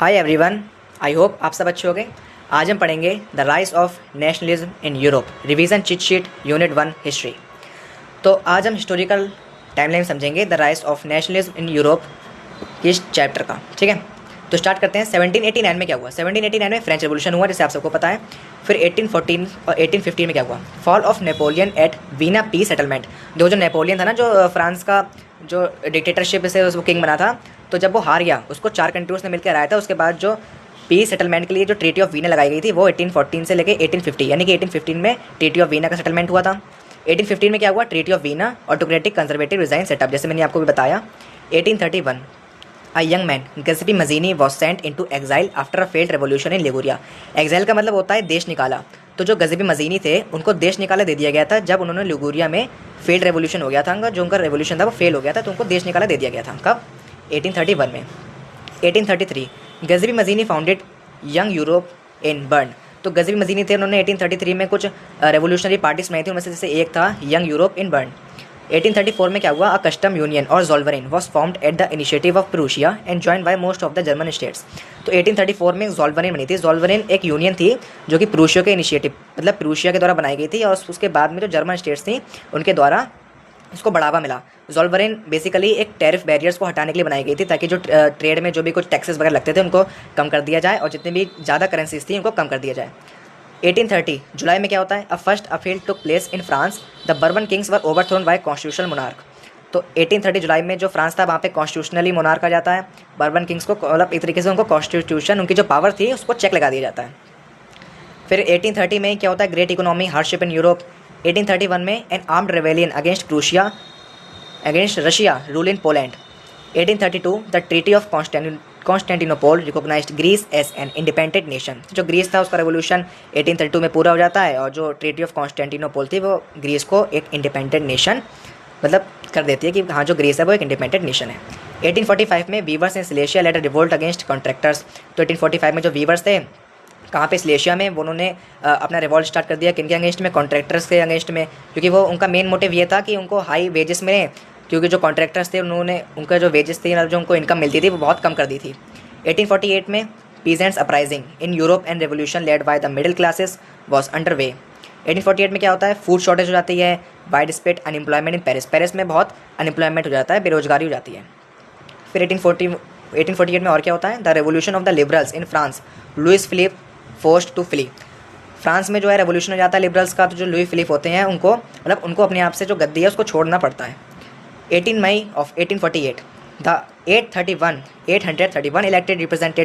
Hi everyone, I hope आप सब अच्छे होंगे। आज हम पढ़ेंगे the rise of nationalism in Europe, revision chit sheet unit 1 history. तो आज हम हिस्टोरिकल टाइमलाइन समझेंगे the rise of nationalism in Europe इस चैप्टर का। ठीक है, तो स्टार्ट करते हैं। 1789 में क्या हुआ? 1789 में फ्रेंच रेवोल्यूशन हुआ, जैसे आप सबको पता है। फिर 1814 और 1815 में क्या हुआ? Fall of Napoleon at Vienna peace settlement. जो नेपोलियन था ना, जो फ्रांस का जो डिक्टेटरशिप से वो किंग बना था, तो जब वो हार गया, उसको 4 कंट्रीज ने मिलकर हराया था। उसके बाद जो पीस सेटलमेंट के लिए जो ट्रीटी ऑफ वीना लगाई गई थी, वो 1814 से लेकर 1850, यानी कि 1815 में ट्रीटी ऑफ वीना का सेटलमेंट हुआ था। 1815 में क्या हुआ? Treaty of Veena, autocratic conservative resign setup, जैसे मैंने आपको भी बताया। 1831 A young man, Giuseppe Mazzini, was sent into exile after a failed revolution in Liguria. Exile का मतलब होता है देश निकाला। तो जो गज़ेबी मजीनी थे, उनको देश निकाला दे दिया गया था जब उन्होंने लिगुरिया में फेल्ड रेवोल्यूशन हो गया था। जो उनका रेवोल्यूशन था वो फेल हो गया था, तो उनको देश निकाला दे दिया गया था। कब? 1831 में। 1833 Giuseppe Mazzini founded Young Europe in Bern. तो गज़ेबी मजीनी थे, उन्होंने 1833 में कुछ रेवोल्यूशनरी पार्टीज बनाई थी, उनमें से जैसे एक था यंग यूरोप इन बर्न। 1834 में क्या हुआ? अ कस्टम यूनियन और ज़ोल्वरिन was formed at the initiative of Prussia and joined by most of the German states. तो 1834 में ज़ोल्वरिन बनी थी। ज़ोल्वरिन एक यूनियन थी जो कि प्रूशिया के इनिशिएटिव, मतलब प्रूशिया के द्वारा बनाई गई थी, और उसके बाद में जो जर्मन स्टेट्स थी उनके द्वारा इसको बढ़ावा मिला। ज़ोल्वरिन बेसिकली एक टैरिफ बैरियर्स को हटाने के लिए बनाई गई थी, ताकि जो ट्रेड में जो भी कुछ टैक्सेस वगैरह लगते थे उनको कम कर दिया जाए, और जितनी भी ज़्यादा करेंसीज थी उनको कम कर दिया जाए। 1830 जुलाई में क्या होता है? A first appeal took place in France, the Bourbon kings were overthrown by constitutional monarch. तो 1830 जुलाई में जो फ्रांस था, वहाँ पे कॉन्स्टिट्यूशनली मोनार्क आ जाता है। बर्बन किंग्स को, मतलब एक तरीके से उनको कॉन्स्टिट्यूशन, उनकी जो पावर थी उसको चेक लगा दिया जाता है। फिर 1830 में क्या होता है? Great economy hardship in Europe. 1831 में an armed rebellion against Russia rule in Poland. 1832 the treaty of Constantinople recognised Greece as an independent nation. जो ग्रीस था उसका रेवोल्यूशन 1832 में पूरा हो जाता है, और जो ट्रीटी ऑफ कॉन्स्टेंटिनोपल थी वो ग्रीस को एक इंडिपेंडेंट नेशन मतलब कर देती है कि हाँ, जो ग्रीस है वो एक इंडिपेंडेंट नेशन है। 1845 में weavers in Silesia led a revolt against contractors. तो 1845 में जो वीवर्स थे, कहाँ पे? सिलेशिया में, उन्होंने अपना रिवॉल्ट स्टार्ट कर दिया। किनके अगेंस्ट में? कॉन्ट्रैक्टर्स के अगेंस्ट में, क्योंकि वो उनका मेन मोटिव ये था कि उनको हाई वेजेस मिले, क्योंकि जो कॉन्ट्रैक्टर्स थे उन्होंने उनका जो वेजेस थी, जो उनको इनकम मिलती थी, वो बहुत कम कर दी थी। 1848 में peasants uprising in Europe and revolution led by the middle classes was under way. 1848 में क्या होता है? फूड शॉर्टेज हो जाती है, wide spread unemployment in Paris. Paris में बहुत अनएम्प्लॉयमेंट हो जाता है, बेरोजगारी हो जाती है। फिर 1848 में और क्या होता है? The revolution of the liberals in France, Louis Philippe forced to flee. France में जो है रेवोल्यूशन हो जाता है लिबरल्स का, तो जो लुई फिलिप होते हैं उनको, मतलब उनको अपने आप से जो गद्दी है उसको छोड़ना पड़ता है। 18 मई ऑफ 1848 द 831 इलेक्टेड रिप्रेजेंटेड